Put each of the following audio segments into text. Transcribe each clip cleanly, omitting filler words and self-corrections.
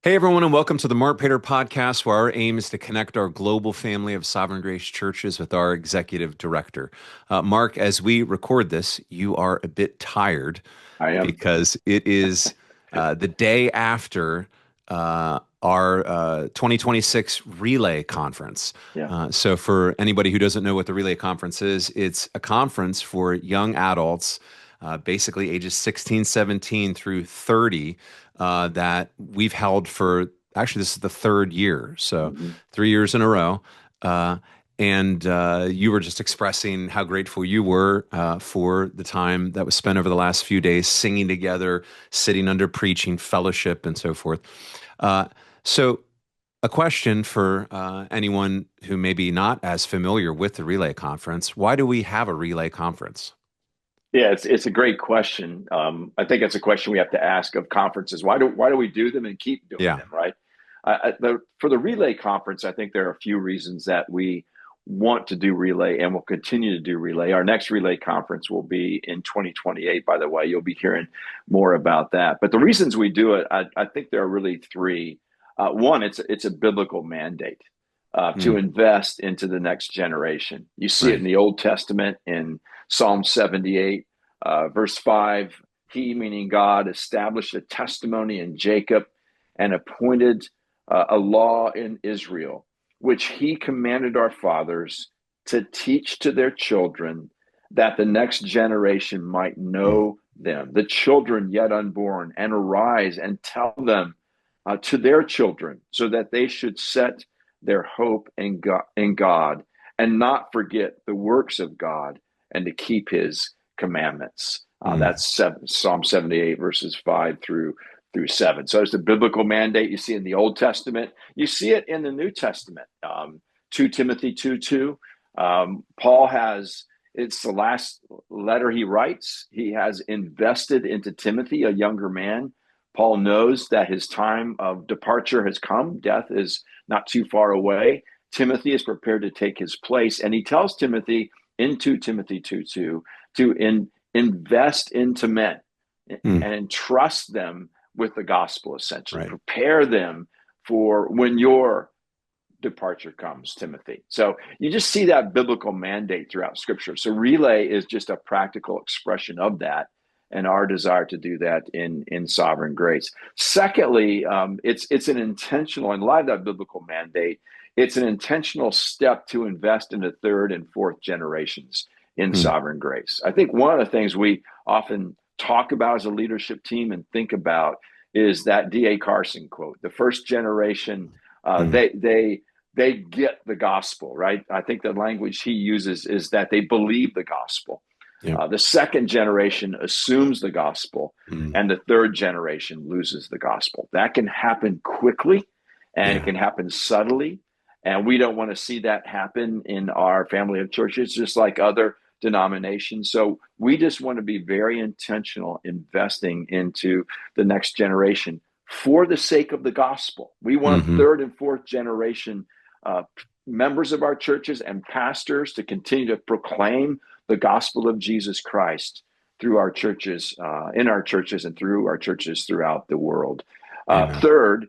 Hey, everyone, and welcome to the Prater podcast, where our aim is to connect our global family of Sovereign Grace churches with our executive director. Mark, as we record this, you are a bit tired I am. because it is the day after our 2026 Relay Conference. Yeah. So, for anybody who doesn't know what the Relay Conference is, it's a conference for young adults, basically ages 16, 17 through 30, that we've held for actually, this is the third year. So, hmm 3 years in a row. Uh, and you were just expressing how grateful you were for the time that was spent over the last few days singing together, sitting under preaching, fellowship, and so forth. Uh, so, a question for anyone who may be not as familiar with the Relay Conference: why do we have a Relay Conference? Yeah, it's a great question. I think it's a question we have to ask of conferences. Why do we do them and keep doing Yeah. them, right? For the Relay Conference, I think there are a few reasons that we want to do Relay and will continue to do Relay. Our next Relay Conference will be in 2028, by the way. You'll be hearing more about that. But the reasons we do it, I think there are really three. One, it's a biblical mandate to Mm, invest into the next generation. You see it right. in the Old Testament in Psalm 78, verse 5. He, meaning God, established a testimony in Jacob and appointed a law in Israel, which he commanded our fathers to teach to their children, that the next generation might Mm, know them, the children yet unborn, and arise and tell them to their children, so that they should set their hope in God and not forget the works of God and to keep his commandments. mm, Psalm 78, verses 5 through 7. So it's a biblical mandate you see in the Old Testament. You see it in the New Testament. 2 Timothy 2 2. Paul has, it's the last letter he writes. He has invested into Timothy, a younger man. Paul knows that his time of departure has come. Death is not too far away. Timothy is prepared to take his place. And he tells Timothy in 2 Timothy 2 2 to invest into men mm, and entrust them with the gospel, essentially. right. Prepare them for when your departure comes, Timothy. So you just see that biblical mandate throughout Scripture. So Relay is just a practical expression of that and our desire to do that in sovereign grace. Secondly, it's an intentional, in light of that biblical mandate, it's an intentional step to invest in the third and fourth generations in Mm, sovereign grace. I think one of the things we often talk about as a leadership team and think about is that D.A. Carson quote: "The first generation, uh, mm, they they they get the gospel." Right? I think the language he uses is that they believe the gospel. yeah. The second generation assumes the gospel, Mm, and the third generation loses the gospel. That can happen quickly, and it yeah. can happen subtly. And we don't want to see that happen in our family of churches, just like other denominations. So we just want to be very intentional investing into the next generation for the sake of the gospel. We want Hmm. third and fourth generation uh, members of our churches and pastors to continue to proclaim the gospel of Jesus Christ through our churches, in our churches, and through our churches throughout the world. Uh, Amen. third,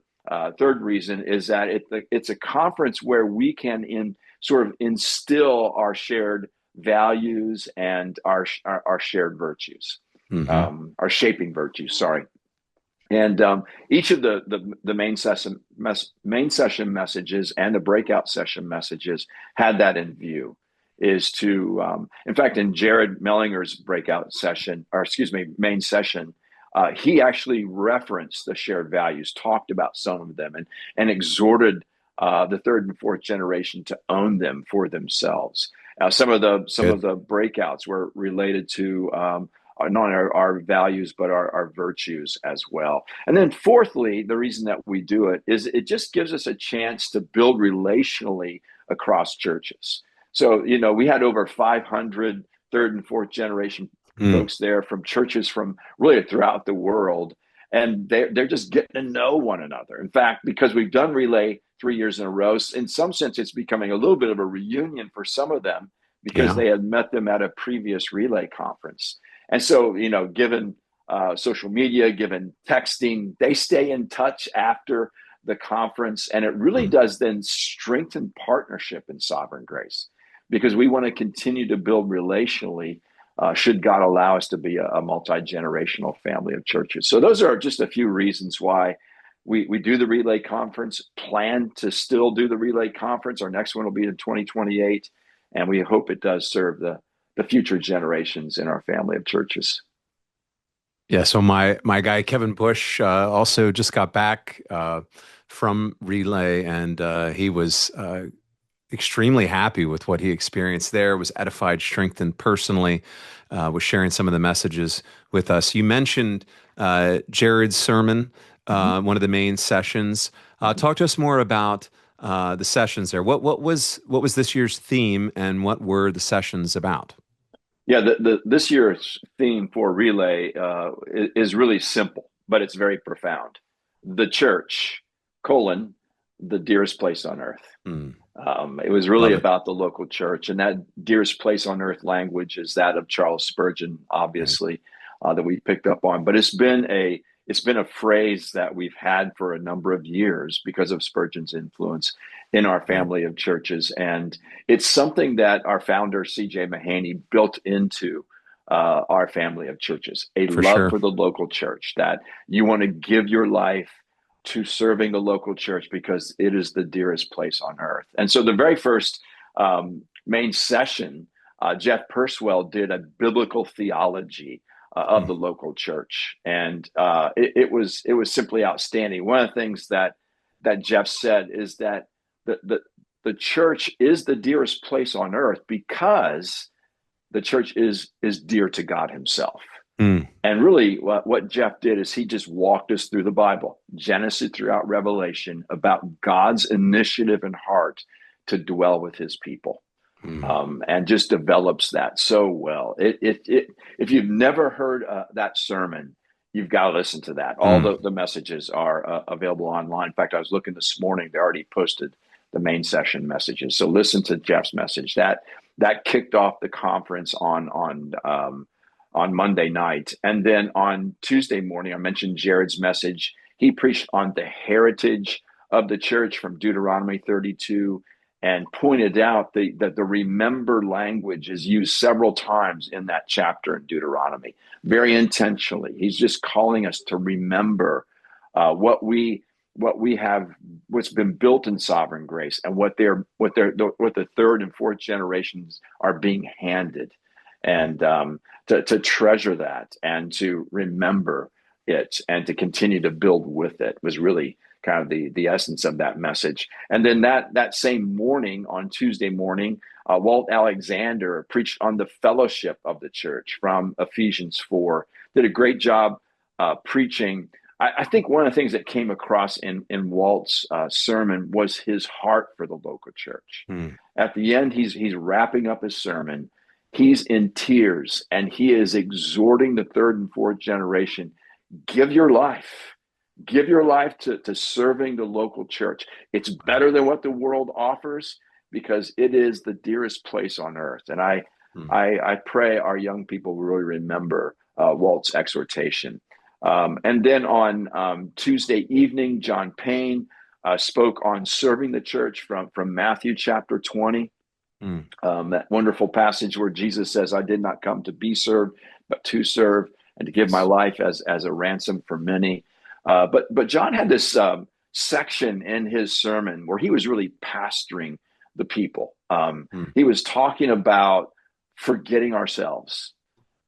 third reason is that it's a conference where we can sort of instill our shared values and our shared virtues, Hmm. our shaping virtues. Sorry. And each of the main session messages and the breakout session messages had that in view. Is to, in fact, in Jared Mellinger's breakout session, or excuse me, main session, he actually referenced the shared values, talked about some of them, and exhorted the third and fourth generation to own them for themselves. Some of Good. the breakouts were related to not our values, but our virtues as well. And then, fourthly, the reason that we do it is it just gives us a chance to build relationally across churches. So, we had over 500 third and fourth generation Mm, folks there from churches from really throughout the world. And they're just getting to know one another. In fact, because we've done Relay 3 years in a row, in some sense, it's becoming a little bit of a reunion for some of them because yeah. they had met them at a previous Relay conference. And so, given social media, given texting, they stay in touch after the conference, and it really Mm. does then strengthen partnership in Sovereign Grace because we want to continue to build relationally. Should God allow us to be a multi-generational family of churches. So those are just a few reasons why we do the Relay Conference, plan to still do the Relay Conference. Our next one will be in 2028, and we hope it does serve the future generations in our family of churches. Yeah, so my guy Kevin Bush also just got back from Relay, and he was extremely happy with what he experienced there. Was edified, strengthened personally. Was sharing some of the messages with us. You mentioned Jared's sermon, Mm-hmm. one of the main sessions. Mm-hmm. Talk to us more about the sessions there. What was this year's theme, and what were the sessions about? Yeah, this year's theme for Relay is really simple, but it's very profound. The church, colon, the dearest place on earth. Mm, It was really love it. about the local church, and that dearest place on earth language is that of Charles Spurgeon, Right. obviously, that we picked up on. But it's been a phrase that we've had for a number of years because of Spurgeon's influence in our Right. family of churches, and it's something that our founder C.J. Mahaney built into our family of churches, a For love sure. for the local church, that you want to give your life to serving the local church because it is the dearest place on earth. And so the very first main session, Jeff Purswell did a biblical theology of Mm, the local church, and it was simply outstanding. One of the things that Jeff said is that the the the church is the dearest place on earth because the church is dear to God Himself. mm, And really, what Jeff did is he just walked us through the Bible, Genesis throughout Revelation, about God's initiative and heart to dwell with His people, mm. and just develops that so well. If you've never heard that sermon, you've got to listen to that. All Mm. the messages are available online. In fact, I was looking this morning; they already posted the main session messages. So listen to Jeff's message. That kicked off the conference on Monday night. And then on Tuesday morning, I mentioned Jared's message. He preached on the heritage of the church from Deuteronomy 32 and pointed out that the remember language is used several times in that chapter in Deuteronomy, very intentionally. He's just calling us to remember what we have, what's been built in sovereign grace, and what the third and fourth generations are being handed, and to treasure that and to remember it and to continue to build with it was really kind of the essence of that message. And then that same morning, on Tuesday morning, Walt Alexander preached on the fellowship of the church from Ephesians 4. Did a great job preaching. I think one of the things that came across in Walt's sermon was his heart for the local church. Mm. At the end, he's wrapping up his sermon. He's in tears, and he is exhorting the third and fourth generation: give your life. Give your life to serving the local church. It's better than what the world offers because it is the dearest place on earth. And Mm. I pray our young people will really remember Walt's exhortation. And then on Tuesday evening, John Payne spoke on serving the church from Matthew chapter 20. Mm. That wonderful passage where Jesus says, "I did not come to be served, but to serve and to give my Yes. life as a ransom for many." But John had this section in his sermon where he was really pastoring the people. Mm. He was talking about forgetting ourselves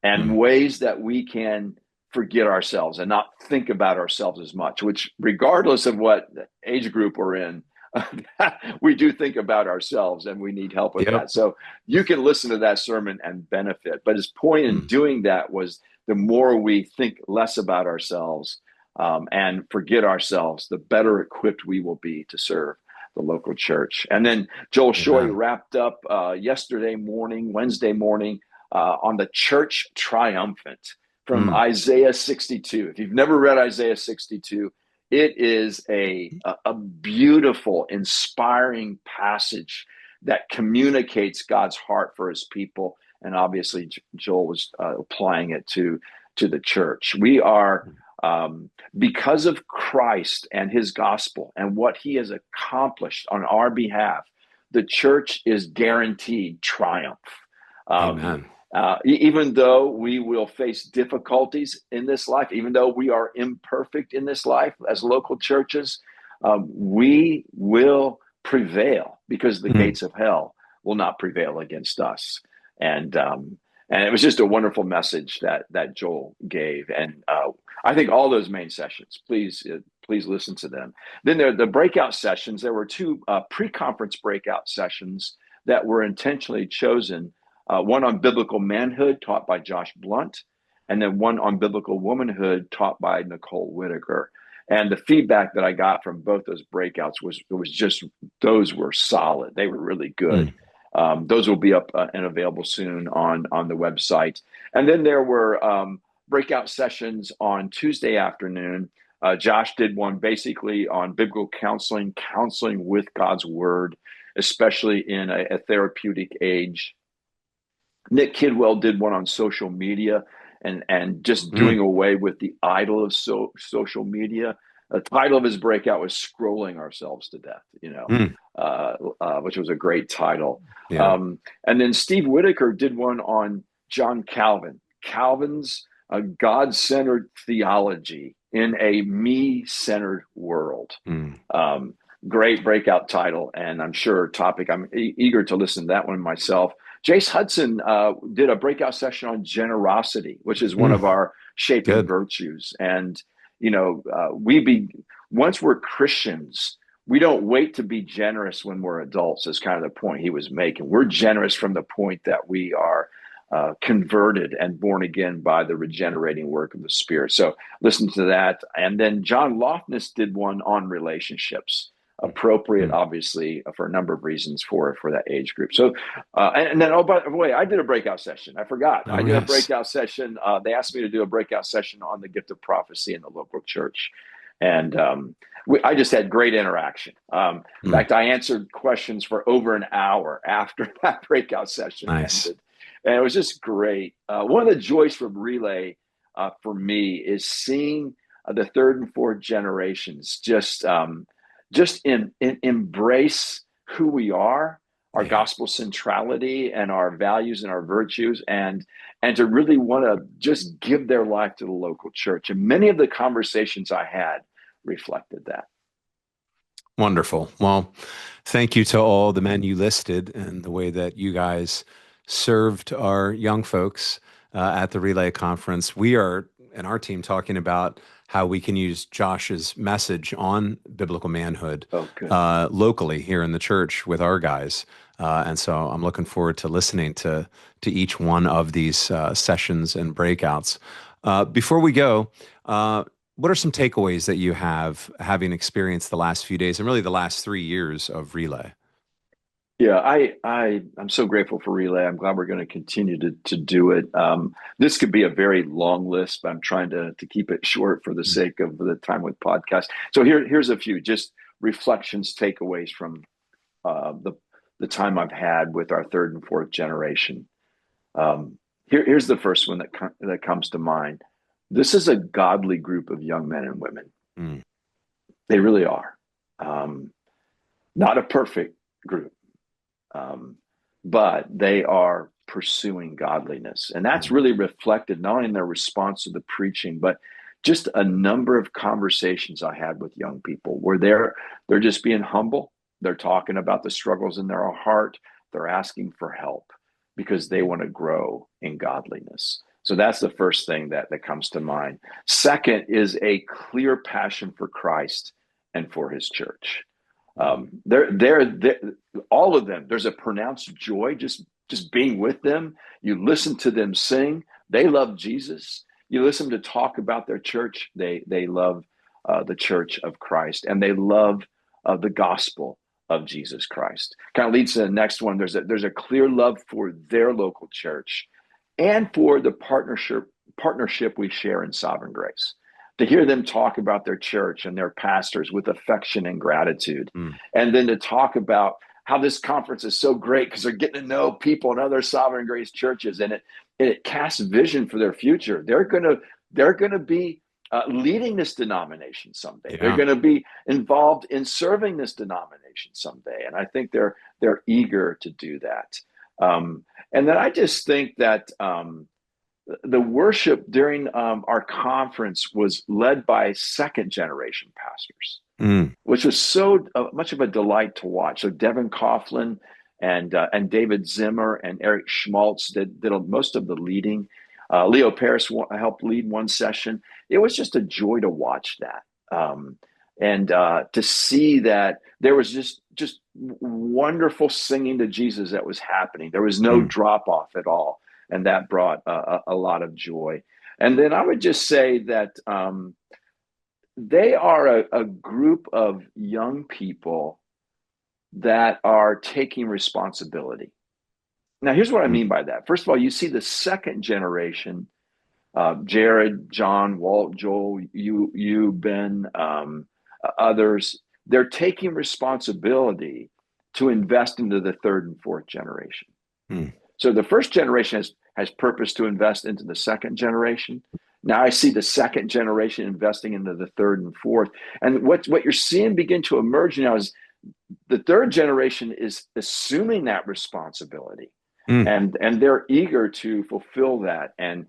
and Mm. ways that we can forget ourselves and not think about ourselves as much, which, regardless of what age group we're in, we do think about ourselves and we need help with Yep. that. So you can listen to that sermon and benefit. But his point in Mm. doing that was the more we think less about ourselves and forget ourselves, the better equipped we will be to serve the local church. And then Joel Shoy Amen. wrapped up Wednesday morning, on the church triumphant from Mm. Isaiah 62. If you've never read Isaiah 62, it is a beautiful, inspiring passage that communicates God's heart for His people, and obviously Joel was applying it to the church. We are Because of Christ and his gospel and what he has accomplished on our behalf, the church is guaranteed triumph. Um, Amen. Even though we will face difficulties in this life, even though we are imperfect in this life as local churches, we will prevail because the Mm. gates of hell will not prevail against us. And and it was just a wonderful message that Joel gave. And I think all those main sessions, please listen to them. Then there are the breakout sessions. There were two pre-conference breakout sessions that were intentionally chosen. One on biblical manhood, taught by Josh Blunt, and then one on biblical womanhood, taught by Nicole Whitaker. And the feedback that I got from both those breakouts was just, those were solid. They were really good. Mm. Those will be up and available soon on the website. And then there were breakout sessions on Tuesday afternoon. Josh did one basically on biblical counseling, counseling with God's word, especially in a therapeutic age. Nick Kidwell did one on social media and just doing Mm. away with the idol of social media. The title of his breakout was "Scrolling Ourselves to Death," Mm. which was a great title. Yeah. And then Steve Whitaker did one on John Calvin, Calvin's God-centered theology in a me-centered world. Mm. Um, Great breakout title, and I'm sure topic. I'm eager to listen to that one myself. Jace Hudson did a breakout session on generosity, which is one of Mm. our shaping Good. virtues. And once we're Christians, we don't wait to be generous when we're adults. Is kind of the point he was making. We're generous from the point that we are converted and born again by the regenerating work of the Spirit. So listen to that. And then John Lofness did one on relationships, appropriate, Mm. obviously, for a number of reasons for that age group. So, and then, oh, by the way, I did a breakout session. I forgot. I Oh, did a yes. breakout session. They asked me to do a breakout session on the gift of prophecy in the local church. And I just had great interaction. In Mm. fact, I answered questions for over an hour after that breakout session Nice. ended. And it was just great. One of the joys from Relay for me is seeing the third and fourth generations just embrace who we are, our Yeah. gospel centrality and our values and our virtues, and to really want to just give their life to the local church. And many of the conversations I had reflected that. Wonderful. Well, thank you to all the men you listed and the way that you guys served our young folks at the Relay Conference. We are, in our team, talking about how we can use Josh's message on biblical manhood Oh, good. locally here in the church with our guys. And so I'm looking forward to listening to each one of these sessions and breakouts. Before we go, what are some takeaways that you have having experienced the last few days and really the last 3 years of Relay? Yeah, I'm so grateful for Relay. I'm glad we're going to continue to do it. This could be a very long list, but I'm trying to keep it short for the Mm. sake of the time with podcast. So here's a few just reflections, takeaways from the time I've had with our third and fourth generation. Here's the first one that comes to mind. This is a godly group of young men and women. Mm. They really are. Not a perfect group, but they are pursuing godliness. And that's Mm. really reflected not only in their response to the preaching, but just a number of conversations I had with young people where they're just being humble. They're talking about the struggles in their heart. They're asking for help because they want to grow in godliness. So that's the first thing that comes to mind. Second is a clear passion for Christ and for his church. Mm. They're all of them. There's a pronounced joy just being with them. You listen to them sing. They love Jesus. You listen to talk about their church. They love the church of Christ, and they love the gospel of Jesus Christ. Kind of leads to the next one. There's a clear love for their local church and for the partnership we share in sovereign grace. To hear them talk about their church and their pastors with affection and gratitude, Mm. and then to talk about how this conference is so great because they're getting to know people in other sovereign grace churches, and it casts vision for their future. They're gonna be leading this denomination someday. They're Yeah. going to be involved in serving this denomination someday, and I think they're eager to do that. And then I just think that the worship during our conference was led by second generation pastors, Mm, which was so much of a delight to watch. So Devin Coughlin and David Zimmer and Eric Schmaltz did most of the leading. Leo Paris helped lead one session. It was just a joy to watch that, and to see that there was just wonderful singing to Jesus that was happening. There was no mm, drop off at all, and that brought a lot of joy. And then I would just say that they are a group of young people that are taking responsibility. Now, here's what I mm, mean by that. First of all, you see the second generation, Jared, John, Walt, Joel, you, Ben, others. They're taking responsibility to invest into the third and fourth generation. mm, So the first generation has purpose to invest into the second generation. Now I see the second generation investing into the third and fourth. And what you're seeing begin to emerge now is the third generation is assuming that responsibility. mm. And they're eager to fulfill that and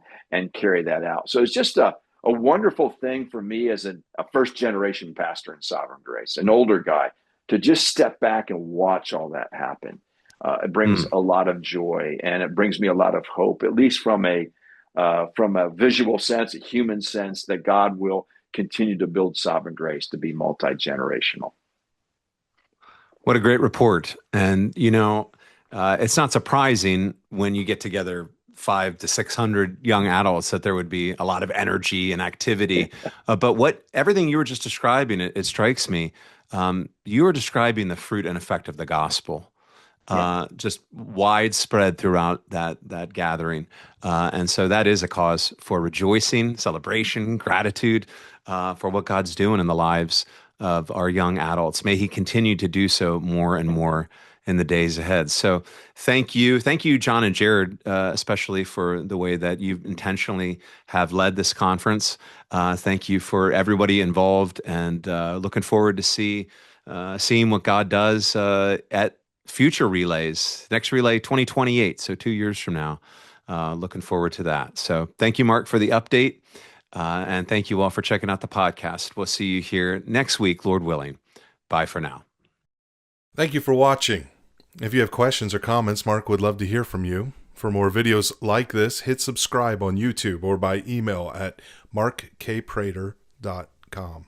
carry that out. So it's just a wonderful thing for me as a first generation pastor in Sovereign Grace, an older guy, to just step back and watch all that happen. It brings Mm. a lot of joy, and it brings me a lot of hope, at least from a visual sense, a human sense, that God will continue to build Sovereign Grace to be multi-generational. What a great report. And, it's not surprising when you get together 500 to 600 young adults that there would be a lot of energy and activity. But everything you were just describing, it strikes me. You are describing the fruit and effect of the gospel. Yeah. Just widespread throughout that gathering. And so that is a cause for rejoicing, celebration, gratitude for what God's doing in the lives of our young adults. May He continue to do so more and more in the days ahead. So thank you. Thank you, John and Jared, especially for the way that you intentionally have led this conference. Thank you for everybody involved, and looking forward to seeing what God does at future relays. Next relay 2028, so 2 years from now. Looking forward to that. So thank you, Mark, for the update. And thank you all for checking out the podcast. We'll see you here next week, Lord willing. Bye for now. Thank you for watching. If you have questions or comments, Mark would love to hear from you. For more videos like this, hit subscribe on YouTube or by email at markkprater.com.